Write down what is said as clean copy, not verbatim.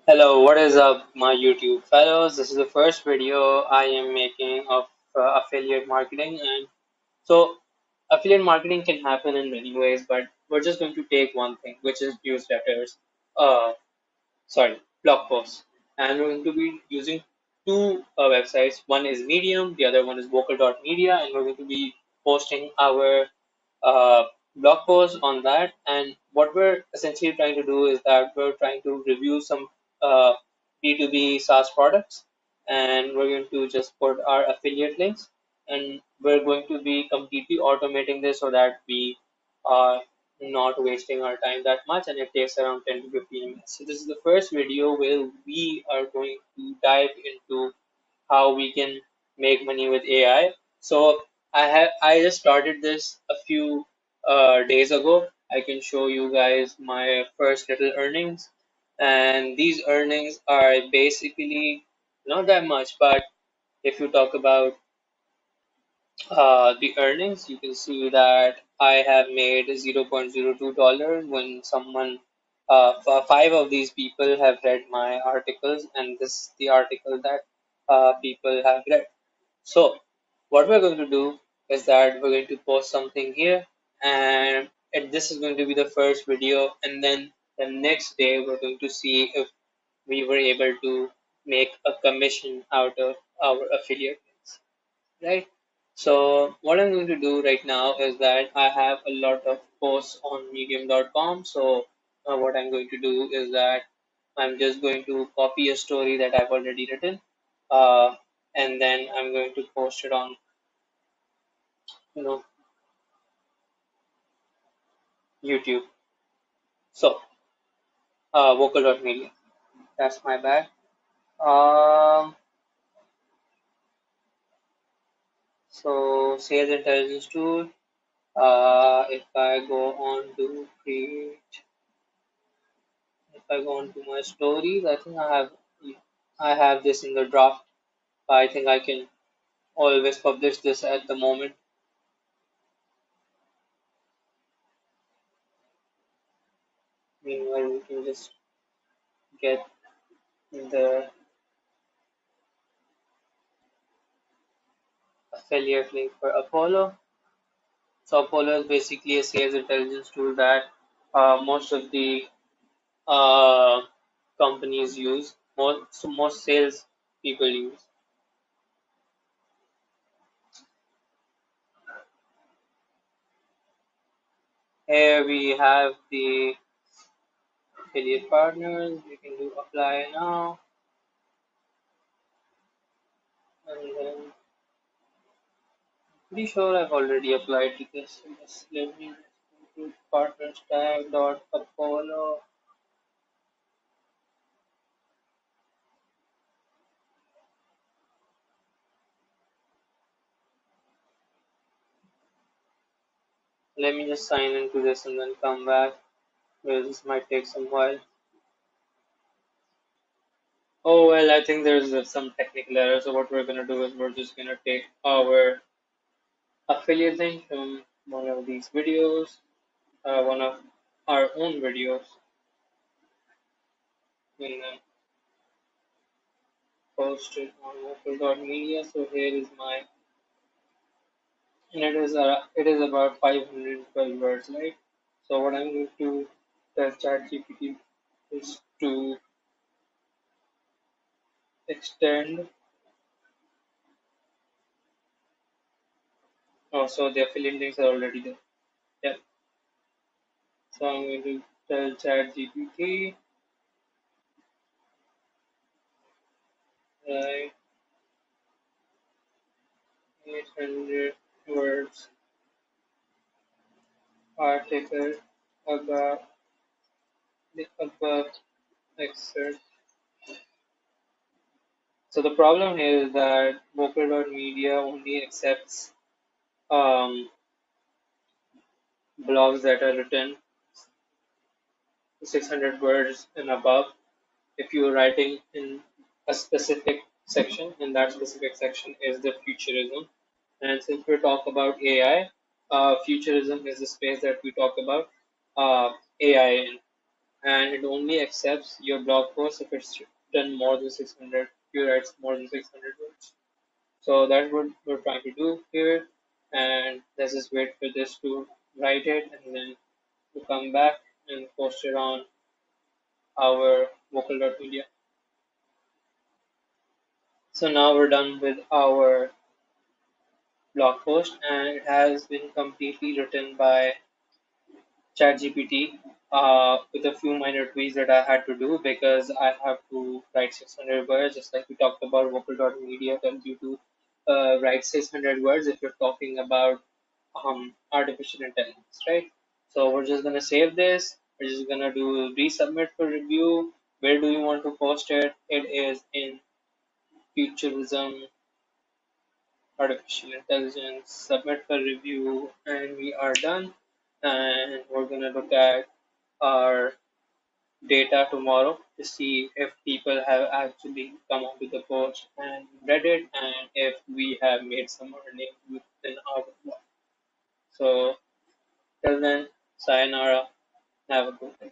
Hello, what is up, my YouTube fellows? This is the first video I am making of affiliate marketing, and so affiliate marketing can happen in many ways, but we're just going to take one thing, which is newsletters. Uh, sorry, blog posts, and we're going to be using two websites. One is Medium, the other one is Vocal.Media, and we're going to be posting our uh, blog post on that. And what we're essentially trying to do is that we're trying to review some B2B SaaS products, and we're going to just put our affiliate links, and we're going to be completely automating this so that we are not wasting our time that much, and it takes around 10 to 15 minutes. So this is the first video where we are going to dive into how we can make money with AI. So I just started this a few days ago. I can show you guys my first little earnings, and these earnings are basically not that much. But if you talk about the earnings, you can see that I have made $0.02 when someone, five of these people have read my articles, and this is the article that people have read. So, what we're going to do is that we're going to post something here, and this is going to be the first video, and then the next day we're going to see if we were able to make a commission out of our affiliate links, right? So what I'm going to do right now is that I have a lot of posts on medium.com. So what I'm going to do is that I'm just going to copy a story that I've already written, uh, and then I'm going to post it on, you know, YouTube. So vocal.media. That's my bad. Um, so sales intelligence tool. If I go on to create If I go on to my stories, I have this in the draft. I think I can always publish this at the moment. Meanwhile, we can just get the affiliate link for Apollo. So Apollo is basically a sales intelligence tool that most of the uh, companies use. Most sales people use. Here we have the affiliate partners. We can do apply now, and then pretty sure I've already applied to this. So just let me include partners tag dot Apollo. Let me just sign into this and then come back, because this might take some while. Oh well, I think there's some technical error. So what we're gonna do is we're just gonna take our affiliate link from one of these videos, one of our own videos, and then post it on vocal.media. So here is my, and it is about 512 words, right? So what I'm going to tell Chat GPT is to extend. Oh, so the affiliate links are already there. Yeah. So I'm going to tell Chat GPT, write 800 words article about the above excerpt. So the problem here is that Vocal.media only accepts um, blogs that are written 600 words and above. If you're writing in a specific section, and that specific section is the futurism. And since we talk about AI, futurism is the space that we talk about AI in. and it only accepts your blog post if it's done more than 600. You write more than 600 words. So that's what we're trying to do here, and let's just wait for this to write it, and then to come back and post it on our Vocal.Media. So now we're done with our blog post, and it has been completely written by Chat GPT with a few minor tweaks that I had to do because I have to write 600 words, just like we talked about. Vocal.Media tells you to write 600 words if you're talking about artificial intelligence, right? So we're just gonna save this. We're just gonna do resubmit for review. Where do you want to post it? It is in futurism, artificial intelligence, submit for review, and we are done. And we're gonna look at our data tomorrow to see if people have actually come onto the post and read it, and if we have made some earning within our blog. So till then, sayonara. Have a good day.